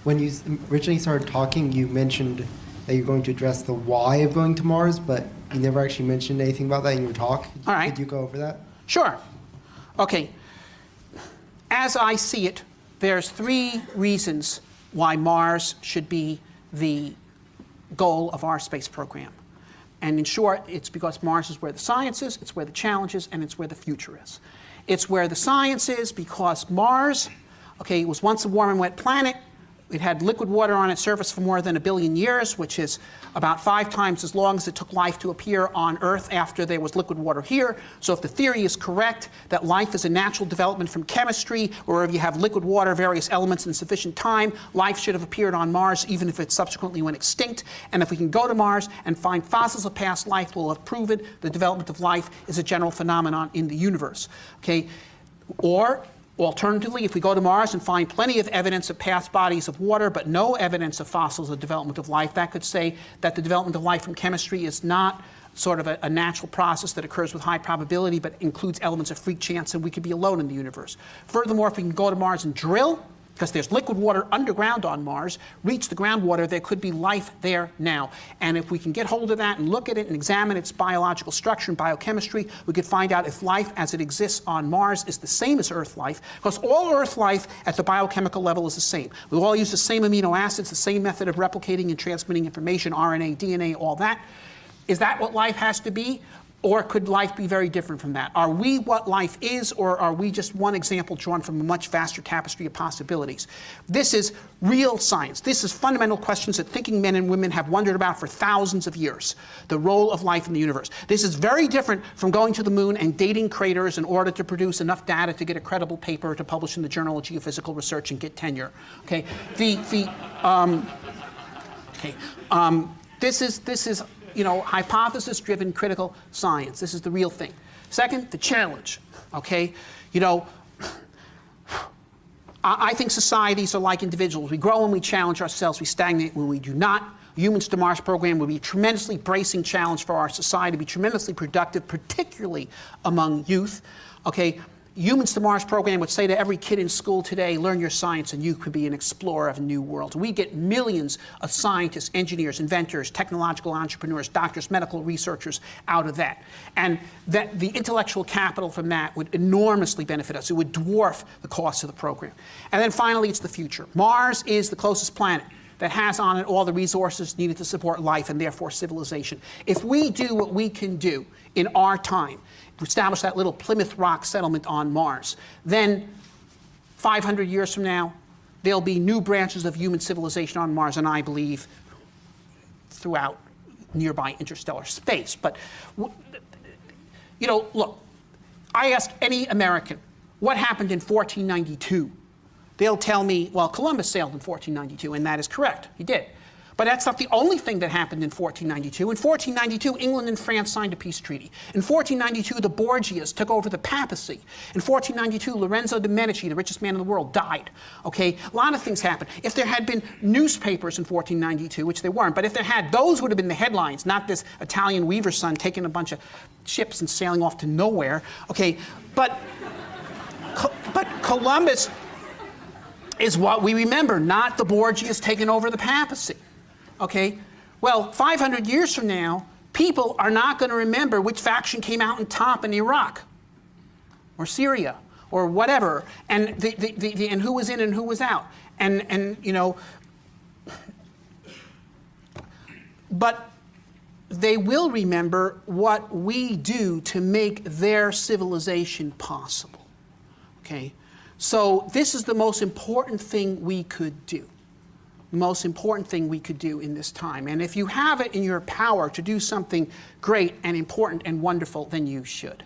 when you originally started talking, you mentioned that you're going to address the why of going to Mars, but you never actually mentioned anything about that in your talk. All right. Could you go over that? Sure. Okay. As I see it, there's 3 reasons why Mars should be the goal of our space program. And in short, it's because Mars is where the science is, it's where the challenge is, and it's where the future is. It's where the science is because Mars, okay, was once a warm and wet planet. It had liquid water on its surface for more than 1 billion years, which is about 5 times as long as it took life to appear on Earth after there was liquid water here. So if the theory is correct that life is a natural development from chemistry, or if you have liquid water, various elements in sufficient time, life should have appeared on Mars, even if it subsequently went extinct. And if we can go to Mars and find fossils of past life, we'll have proven the development of life is a general phenomenon in the universe. Okay? Or alternatively, if we go to Mars and find plenty of evidence of past bodies of water, but no evidence of fossils of development of life, that could say that the development of life from chemistry is not sort of a natural process that occurs with high probability, but includes elements of freak chance, and we could be alone in the universe. Furthermore, if we can go to Mars and drill, because there's liquid water underground on Mars, reach the groundwater, there could be life there now. And if we can get hold of that and look at it and examine its biological structure and biochemistry, we could find out if life as it exists on Mars is the same as Earth life, because all Earth life at the biochemical level is the same. We all use the same amino acids, the same method of replicating and transmitting information, RNA, DNA, all that. Is that what life has to be? Or could life be very different from that? Are we what life is, or are we just one example drawn from a much vaster tapestry of possibilities? This is real science. This is fundamental questions that thinking men and women have wondered about for thousands of years, the role of life in the universe. This is very different from going to the moon and dating craters in order to produce enough data to get a credible paper to publish in the Journal of Geophysical Research and get tenure. Okay, this is hypothesis-driven critical science. This is the real thing. Second, the challenge, okay? I think societies are like individuals. We grow when we challenge ourselves. We stagnate when we do not. Humans to Mars program will be a tremendously bracing challenge for our society, be tremendously productive, particularly among youth, okay? Humans to Mars program would say to every kid in school today, learn your science and you could be an explorer of a new world. We get millions of scientists, engineers, inventors, technological entrepreneurs, doctors, medical researchers out of that. And that the intellectual capital from that would enormously benefit us. It would dwarf the cost of the program. And then finally, it's the future. Mars is the closest planet that has on it all the resources needed to support life and therefore civilization. If we do what we can do in our time, establish that little Plymouth Rock settlement on Mars, then 500 years from now, there'll be new branches of human civilization on Mars, and I believe throughout nearby interstellar space. But, look, I ask any American, what happened in 1492? They'll tell me, well, Columbus sailed in 1492, and that is correct, he did. But that's not the only thing that happened in 1492. In 1492, England and France signed a peace treaty. In 1492, the Borgias took over the papacy. In 1492, Lorenzo de' Medici, the richest man in the world, died. Okay, a lot of things happened. If there had been newspapers in 1492, which there weren't, but if there had, those would have been the headlines, not this Italian weaver's son taking a bunch of ships and sailing off to nowhere. Okay, but Columbus is what we remember, not the Borgias taking over the papacy. Okay, well, 500 years from now, people are not going to remember which faction came out on top in Iraq or Syria or whatever, and and who was in and who was out, but they will remember what we do to make their civilization possible. Okay, so this is the most important thing we could do. The most important thing we could do in this time. And if you have it in your power to do something great and important and wonderful, then you should.